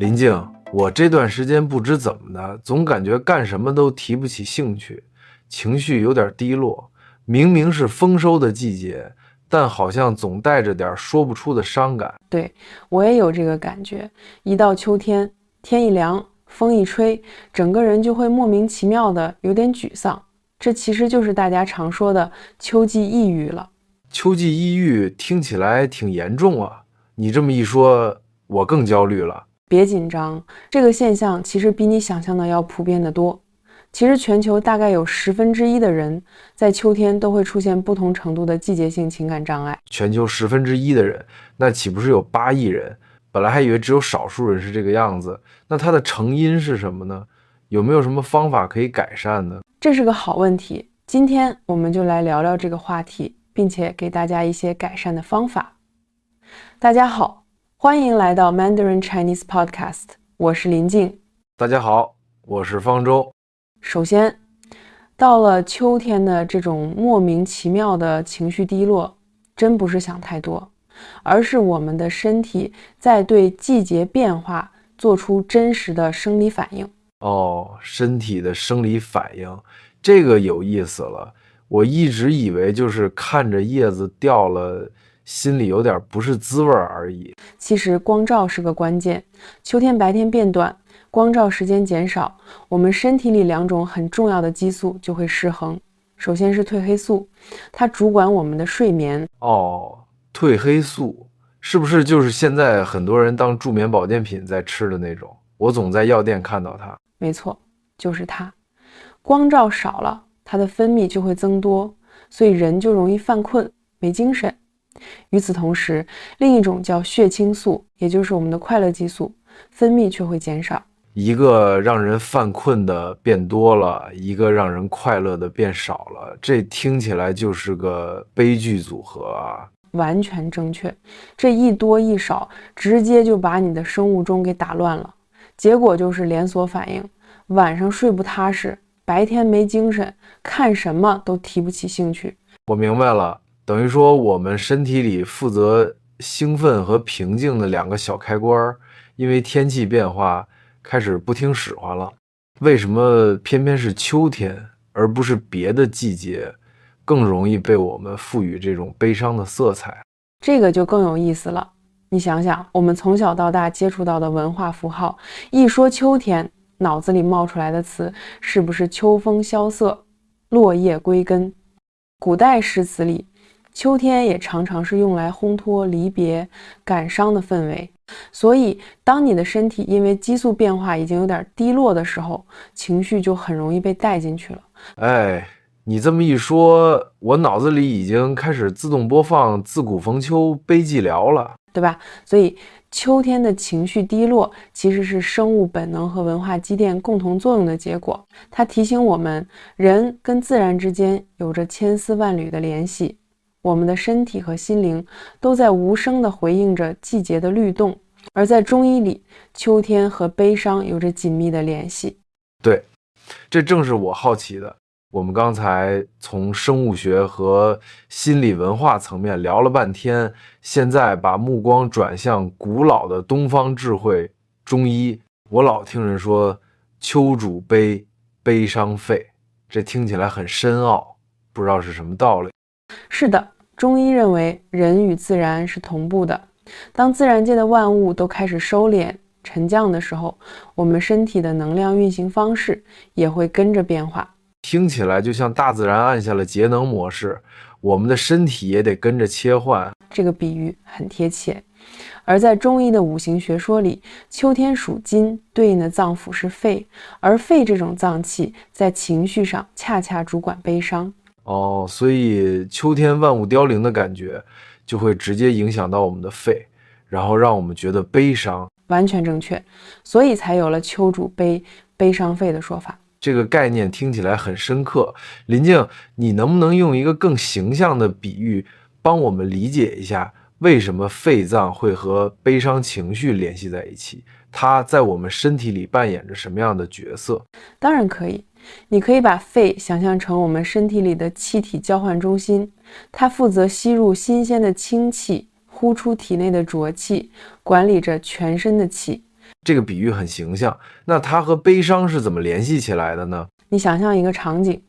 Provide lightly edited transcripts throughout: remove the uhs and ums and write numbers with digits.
林静，我这段时间不知怎么的，总感觉干什么都提不起兴趣，情绪有点低落。明明是丰收的季节，但好像总带着点说不出的伤感。对，我也有这个感觉。一到秋天，天一凉，风一吹，整个人就会莫名其妙的有点沮丧。这其实就是大家常说的秋季抑郁了。秋季抑郁听起来挺严重啊，你这么一说，我更焦虑了。别紧张，这个现象其实比你想象的要普遍得多。其实全球大概有1/10的人在秋天都会出现不同程度的季节性情感障碍。全球1/10的人，那岂不是有8亿人？本来还以为只有少数人是这个样子，那它的成因是什么呢？有没有什么方法可以改善呢？这是个好问题，今天我们就来聊聊这个话题，并且给大家一些改善的方法。大家好，欢迎来到 Mandarin Chinese Podcast， 我是林静。大家好，我是方舟。首先，到了秋天的这种莫名其妙的情绪低落，真不是想太多，而是我们的身体在对季节变化做出真实的生理反应。身体的生理反应，这个有意思了。我一直以为就是看着叶子掉了，心里有点不是滋味而已。其实光照是个关键，秋天白天变短，光照时间减少，我们身体里2种很重要的激素就会失衡。首先是褪黑素，它主管我们的睡眠。褪黑素是不是就是现在很多人当助眠保健品在吃的那种？我总在药店看到它。没错，就是它。光照少了，它的分泌就会增多，所以人就容易犯困，没精神。与此同时，另一种叫血清素，也就是我们的快乐激素，分泌却会减少。一个让人犯困的变多了，一个让人快乐的变少了，这听起来就是个悲剧组合啊！完全正确，这一多一少，直接就把你的生物钟给打乱了，结果就是连锁反应，晚上睡不踏实，白天没精神，看什么都提不起兴趣。我明白了，等于说我们身体里负责兴奋和平静的2个小开关，因为天气变化开始不听使唤了。为什么偏偏是秋天，而不是别的季节，更容易被我们赋予这种悲伤的色彩？这个就更有意思了。你想想，我们从小到大接触到的文化符号，一说秋天，脑子里冒出来的词是不是秋风萧瑟，落叶归根？古代诗词里，秋天也常常是用来烘托离别、感伤的氛围。所以当你的身体因为激素变化已经有点低落的时候，情绪就很容易被带进去了。你这么一说，我脑子里已经开始自动播放自古逢秋悲寂寥了，对吧？所以秋天的情绪低落其实是生物本能和文化积淀共同作用的结果。它提醒我们，人跟自然之间有着千丝万缕的联系，我们的身体和心灵都在无声地回应着季节的律动。而在中医里，秋天和悲伤有着紧密的联系。对，这正是我好奇的。我们刚才从生物学和心理文化层面聊了半天，现在把目光转向古老的东方智慧中医。我老听人说秋主悲，悲伤肺，这听起来很深奥，不知道是什么道理。是的，中医认为人与自然是同步的，当自然界的万物都开始收敛沉降的时候，我们身体的能量运行方式也会跟着变化。听起来就像大自然按下了节能模式，我们的身体也得跟着切换。这个比喻很贴切。而在中医的五行学说里，秋天属金，对应的脏腑是肺，而肺这种脏器在情绪上恰恰主管悲伤。所以秋天万物凋零的感觉就会直接影响到我们的肺，然后让我们觉得悲伤。完全正确，所以才有了秋主悲，悲伤肺的说法。这个概念听起来很深刻。林静，你能不能用一个更形象的比喻帮我们理解一下，为什么肺脏会和悲伤情绪联系在一起？它在我们身体里扮演着什么样的角色？当然可以，你可以把肺想象成我们身体里的气体交换中心，它负责吸入新鲜的清气，呼出体内的浊气，管理着全身的气。这个比喻很形象。那它和悲伤是怎么联系起来的呢？你想象一个场景，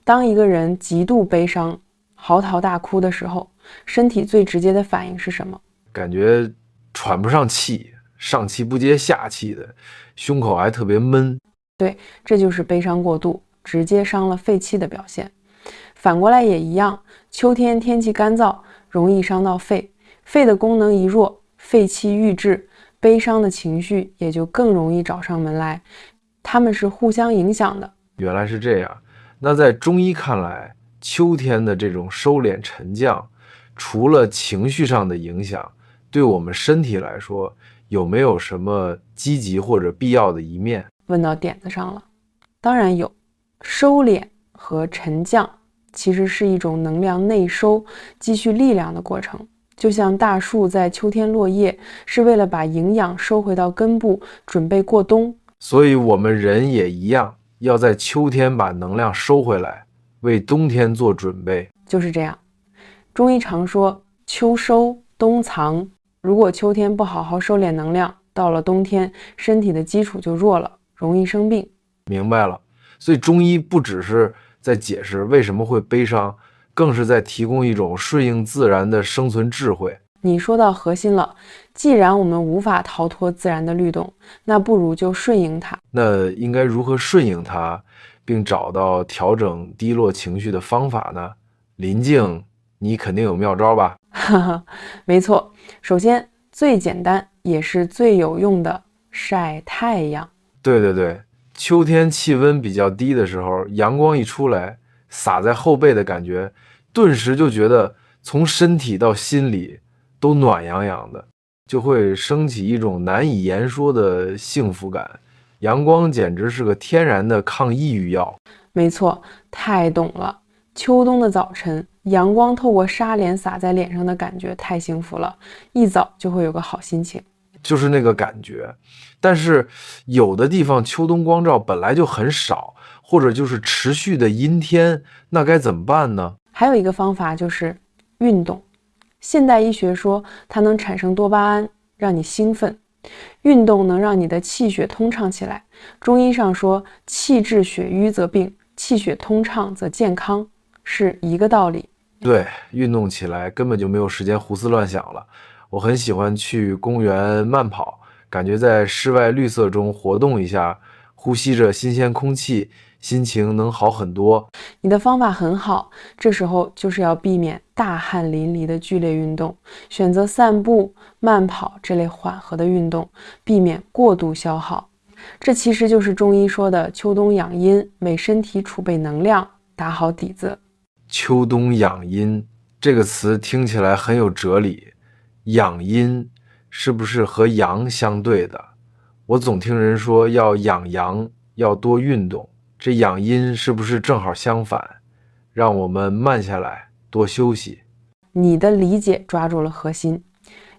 当一个人极度悲伤、嚎啕大哭的时候，身体最直接的反应是什么？感觉喘不上气，上气不接下气的，胸口还特别闷。对，这就是悲伤过度，直接伤了肺气的表现。反过来也一样，秋天天气干燥，容易伤到肺，肺的功能一弱，肺气郁滞，悲伤的情绪也就更容易找上门来，它们是互相影响的。原来是这样。那在中医看来，秋天的这种收敛沉降，除了情绪上的影响，对我们身体来说，有没有什么积极或者必要的一面？问到点子上了，当然有。收敛和沉降其实是一种能量内收、积蓄力量的过程。就像大树在秋天落叶，是为了把营养收回到根部，准备过冬。所以我们人也一样，要在秋天把能量收回来，为冬天做准备。就是这样。中医常说秋收冬藏，如果秋天不好好收敛能量，到了冬天身体的基础就弱了，容易生病。明白了。所以中医不只是在解释为什么会悲伤，更是在提供一种顺应自然的生存智慧。你说到核心了，既然我们无法逃脱自然的律动，那不如就顺应它。那应该如何顺应它，并找到调整低落情绪的方法呢？林静，你肯定有妙招吧？没错，首先最简单也是最有用的，晒太阳。对，秋天气温比较低的时候，阳光一出来，洒在后背的感觉，顿时就觉得从身体到心里都暖洋洋的，就会升起一种难以言说的幸福感。阳光简直是个天然的抗抑郁药。没错，太懂了。秋冬的早晨，阳光透过纱帘洒在脸上的感觉太幸福了，一早就会有个好心情。就是那个感觉。但是有的地方秋冬光照本来就很少，或者就是持续的阴天，那该怎么办呢？还有一个方法就是运动。现代医学说它能产生多巴胺，让你兴奋。运动能让你的气血通畅起来。中医上说，气滞血瘀则病，气血通畅则健康，是一个道理。对，运动起来根本就没有时间胡思乱想了。我很喜欢去公园慢跑，感觉在室外绿色中活动一下，呼吸着新鲜空气，心情能好很多。你的方法很好，这时候就是要避免大汗淋漓的剧烈运动，选择散步、慢跑这类缓和的运动，避免过度消耗。这其实就是中医说的秋冬养阴，为身体储备能量，打好底子。秋冬养阴这个词听起来很有哲理，养阴是不是和阳相对的？我总听人说要养阳，要多运动，这养阴是不是正好相反，让我们慢下来，多休息？你的理解抓住了核心。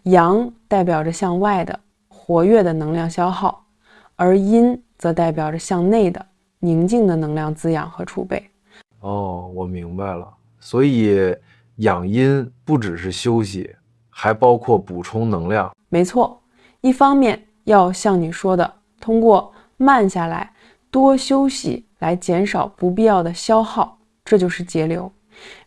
阳代表着向外的活跃的能量消耗，而阴则代表着向内的宁静的能量滋养和储备。哦，我明白了。所以养阴不只是休息，还包括补充能量。没错，一方面要像你说的，通过慢下来、多休息来减少不必要的消耗，这就是节流；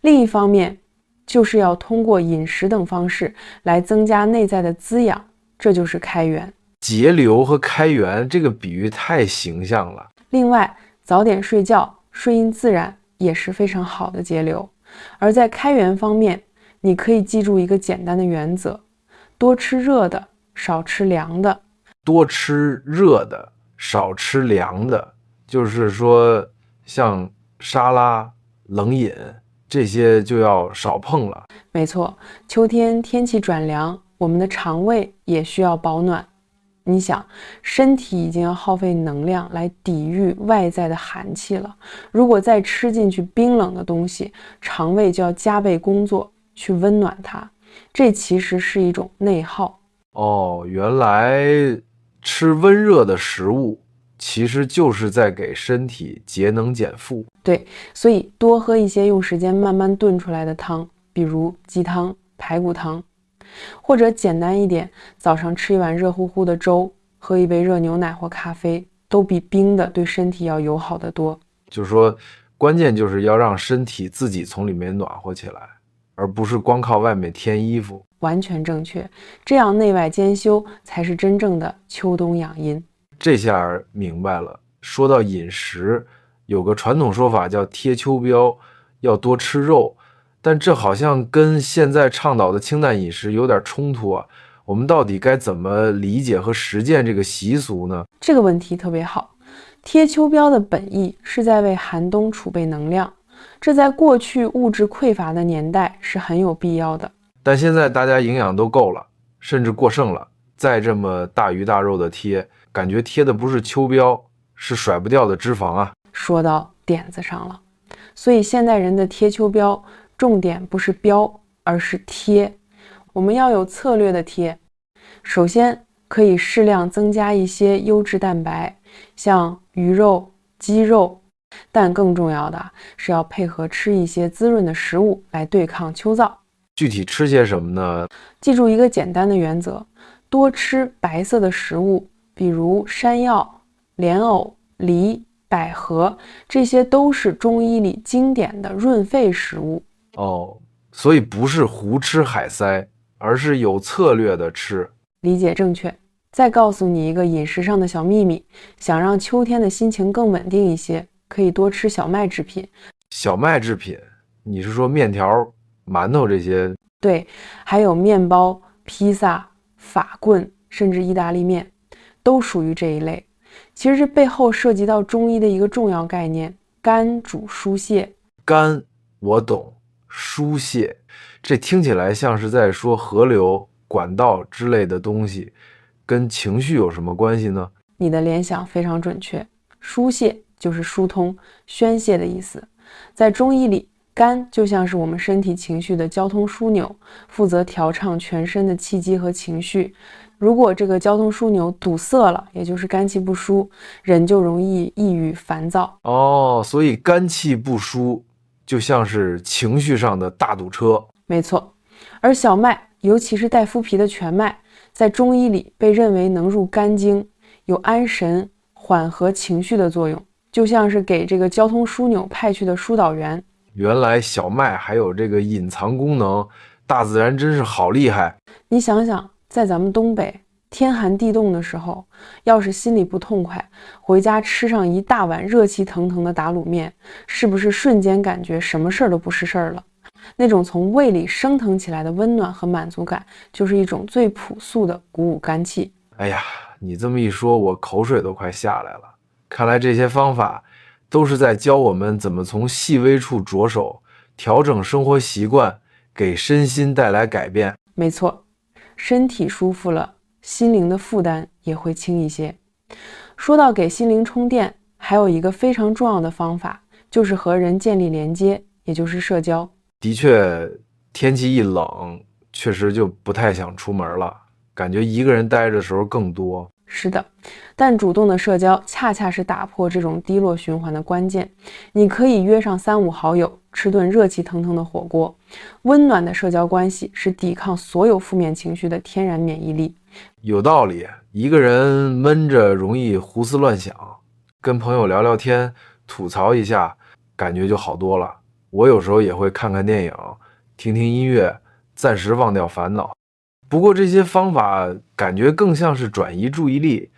另一方面，就是要通过饮食等方式来增加内在的滋养，这就是开源。节流和开源这个比喻太形象了。另外，早点睡觉，顺应自然也是非常好的节流。而在开源方面，你可以记住一个简单的原则：多吃热的，少吃凉的。多吃热的，少吃凉的，就是说像沙拉、冷饮这些就要少碰了。没错，秋天天气转凉，我们的肠胃也需要保暖。你想，身体已经要耗费能量来抵御外在的寒气了，如果再吃进去冰冷的东西，肠胃就要加倍工作去温暖它，这其实是一种内耗。哦，原来吃温热的食物其实就是在给身体节能减负。对，所以多喝一些用时间慢慢炖出来的汤，比如鸡汤、排骨汤，或者简单一点，早上吃一碗热乎乎的粥，喝一杯热牛奶或咖啡，都比冰的对身体要友好得多。就是说，关键就是要让身体自己从里面暖和起来，而不是光靠外面添衣服。完全正确，这样内外兼修才是真正的秋冬养阴。这下明白了。说到饮食，有个传统说法叫贴秋膘，要多吃肉，但这好像跟现在倡导的清淡饮食有点冲突啊。我们到底该怎么理解和实践这个习俗呢？这个问题特别好。贴秋膘的本意是在为寒冬储备能量，这在过去物质匮乏的年代是很有必要的。但现在大家营养都够了，甚至过剩了，再这么大鱼大肉的贴，感觉贴的不是秋膘，是甩不掉的脂肪啊。说到点子上了，所以现代人的贴秋膘重点不是标，而是贴。我们要有策略的贴。首先可以适量增加一些优质蛋白，像鱼肉、鸡肉，但更重要的是要配合吃一些滋润的食物来对抗秋燥。具体吃些什么呢？记住一个简单的原则，多吃白色的食物，比如山药、莲藕、梨、百合，这些都是中医里经典的润肺食物。哦，所以不是胡吃海塞，而是有策略的吃。理解正确。再告诉你一个饮食上的小秘密，想让秋天的心情更稳定一些，可以多吃小麦制品。小麦制品，你是说面条、馒头这些？对，还有面包、披萨、法棍，甚至意大利面，都属于这一类。其实这背后涉及到中医的一个重要概念，肝主疏泄。肝我懂，疏泄，这听起来像是在说河流、管道之类的东西，跟情绪有什么关系呢？你的联想非常准确，疏泄就是疏通、宣泄的意思。在中医里，肝就像是我们身体情绪的交通枢纽，负责调畅全身的气机和情绪。如果这个交通枢纽堵塞了，也就是肝气不舒，人就容易抑郁烦躁。哦，所以肝气不舒就像是情绪上的大堵车。没错，而小麦，尤其是带麸皮的全麦，在中医里被认为能入肝经，有安神、缓和情绪的作用，就像是给这个交通枢纽派去的疏导员。原来小麦还有这个隐藏功能，大自然真是好厉害。你想想，在咱们东北天寒地冻的时候，要是心里不痛快，回家吃上一大碗热气腾腾的打卤面，是不是瞬间感觉什么事儿都不是事儿了？那种从胃里升腾起来的温暖和满足感，就是一种最朴素的鼓舞肝气。哎呀，你这么一说，我口水都快下来了。看来这些方法都是在教我们怎么从细微处着手，调整生活习惯，给身心带来改变。没错，身体舒服了，心灵的负担也会轻一些。说到给心灵充电，还有一个非常重要的方法，就是和人建立连接，也就是社交。的确，天气一冷，确实就不太想出门了，感觉一个人待着的时候更多。是的，但主动的社交恰恰是打破这种低落循环的关键。你可以约上3、5好友，吃顿热气腾腾的火锅。温暖的社交关系是抵抗所有负面情绪的天然免疫力。有道理，一个人闷着容易胡思乱想，跟朋友聊聊天，吐槽一下，感觉就好多了。我有时候也会看看电影，听听音乐，暂时忘掉烦恼。不过这些方法感觉更像是转移注意力，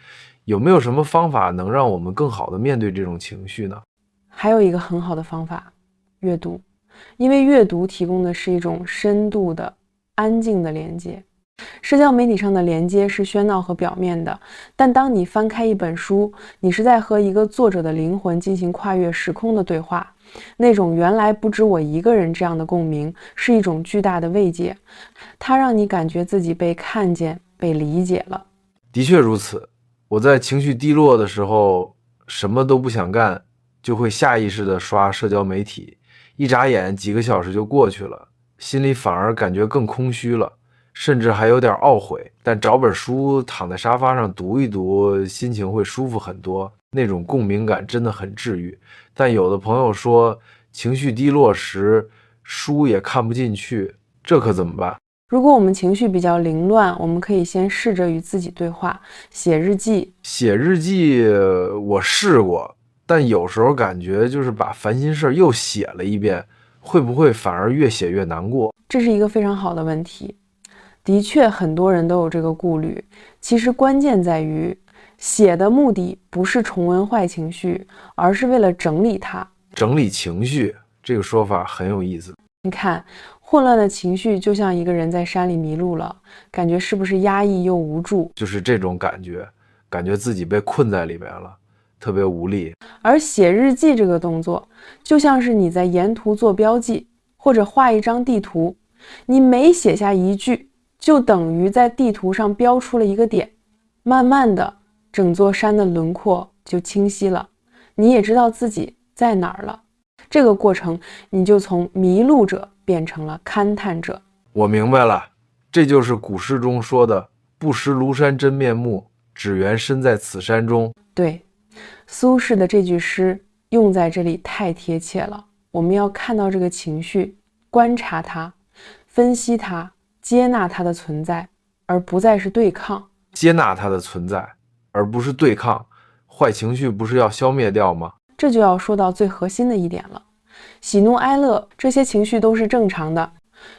有没有什么方法能让我们更好的面对这种情绪呢？还有一个很好的方法，阅读。因为阅读提供的是一种深度的、安静的连接。社交媒体上的连接是喧闹和表面的，但当你翻开一本书，你是在和一个作者的灵魂进行跨越时空的对话。那种原来不止我一个人这样的共鸣，是一种巨大的慰藉，它让你感觉自己被看见、被理解了。的确如此，我在情绪低落的时候，什么都不想干，就会下意识地刷社交媒体，一眨眼几个小时就过去了，心里反而感觉更空虚了，甚至还有点懊悔。但找本书躺在沙发上读一读，心情会舒服很多，那种共鸣感真的很治愈。但有的朋友说，情绪低落时书也看不进去，这可怎么办？如果我们情绪比较凌乱，我们可以先试着与自己对话，写日记。写日记我试过，但有时候感觉就是把烦心事又写了一遍，会不会反而越写越难过？这是一个非常好的问题。的确，很多人都有这个顾虑。其实关键在于，写的目的不是重温坏情绪，而是为了整理它。整理情绪这个说法很有意思。你看，混乱的情绪就像一个人在山里迷路了，感觉是不是压抑又无助？就是这种感觉，感觉自己被困在里面了，特别无力。而写日记这个动作，就像是你在沿途做标记，或者画一张地图，你每写下一句，就等于在地图上标出了一个点，慢慢的，整座山的轮廓就清晰了，你也知道自己在哪儿了。这个过程，你就从迷路者变成了勘探者。我明白了，这就是古诗中说的“不识庐山真面目，只缘身在此山中”。对，苏轼的这句诗用在这里太贴切了。我们要看到这个情绪，观察它，分析它，接纳它的存在，而不再是对抗。接纳它的存在，而不是对抗。坏情绪不是要消灭掉吗？这就要说到最核心的一点了。喜怒哀乐这些情绪都是正常的，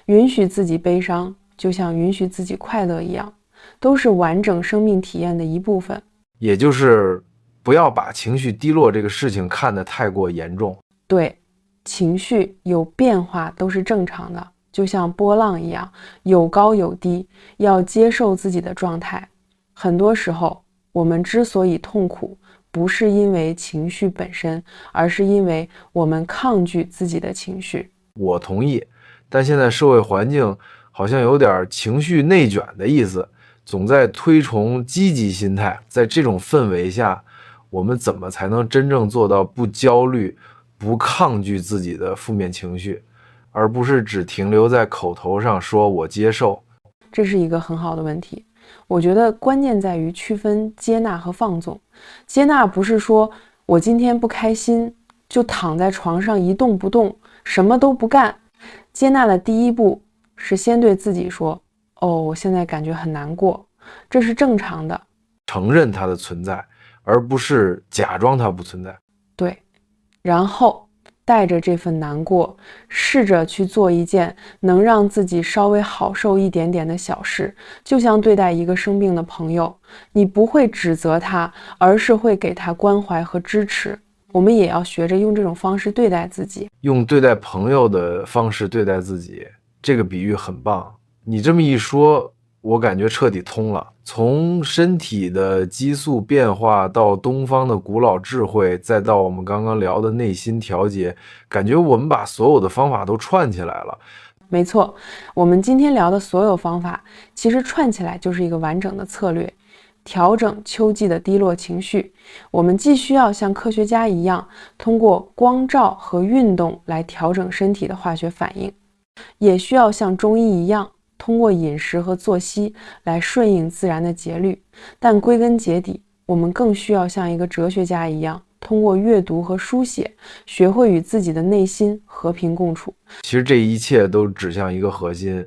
允许自己悲伤，就像允许自己快乐一样，都是完整生命体验的一部分。也就是不要把情绪低落这个事情看得太过严重。对，情绪有变化都是正常的，就像波浪一样，有高有低，要接受自己的状态。很多时候，我们之所以痛苦，不是因为情绪本身，而是因为我们抗拒自己的情绪。我同意，但现在社会环境好像有点情绪内卷的意思，总在推崇积极心态。在这种氛围下，我们怎么才能真正做到不焦虑、不抗拒自己的负面情绪，而不是只停留在口头上说我接受？这是一个很好的问题。我觉得关键在于区分接纳和放纵。接纳不是说我今天不开心就躺在床上一动不动，什么都不干。接纳的第一步是先对自己说，我现在感觉很难过，这是正常的。承认它的存在，而不是假装它不存在。对，然后带着这份难过，试着去做一件能让自己稍微好受一点点的小事，就像对待一个生病的朋友，你不会指责他，而是会给他关怀和支持。我们也要学着用这种方式对待自己，用对待朋友的方式对待自己，这个比喻很棒。你这么一说，我感觉彻底通了。从身体的激素变化到东方的古老智慧，再到我们刚刚聊的内心调节，感觉我们把所有的方法都串起来了。没错，我们今天聊的所有方法，其实串起来就是一个完整的策略，调整秋季的低落情绪。我们既需要像科学家一样，通过光照和运动来调整身体的化学反应，也需要像中医一样，通过饮食和作息来顺应自然的节律。但归根结底，我们更需要像一个哲学家一样，通过阅读和书写，学会与自己的内心和平共处。其实这一切都指向一个核心，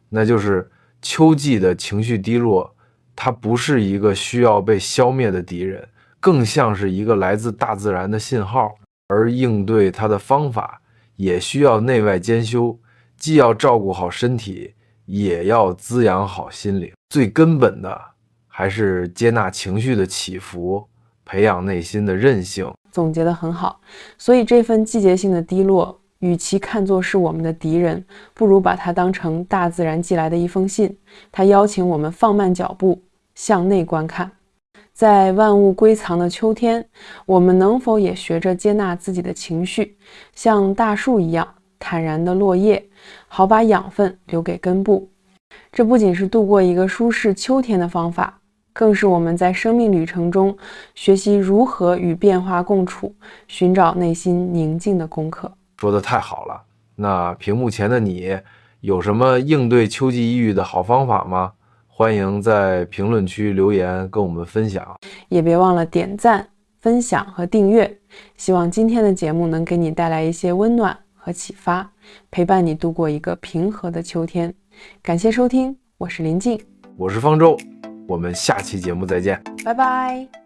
那就是秋季的情绪低落，它不是一个需要被消灭的敌人，更像是一个来自大自然的信号。而应对它的方法也需要内外兼修，既要照顾好身体，也要滋养好心灵。最根本的还是接纳情绪的起伏，培养内心的韧性。总结得很好，所以这份季节性的低落，与其看作是我们的敌人，不如把它当成大自然寄来的一封信，它邀请我们放慢脚步，向内观看。在万物归藏的秋天，我们能否也学着接纳自己的情绪，像大树一样坦然的落叶，好把养分留给根部。这不仅是度过一个舒适秋天的方法，更是我们在生命旅程中学习如何与变化共处，寻找内心宁静的功课。说得太好了，那屏幕前的你有什么应对秋季抑郁的好方法吗？欢迎在评论区留言跟我们分享，也别忘了点赞、分享和订阅。希望今天的节目能给你带来一些温暖和启发，陪伴你度过一个平和的秋天。感谢收听，我是林静，我是方舟，我们下期节目再见。拜拜。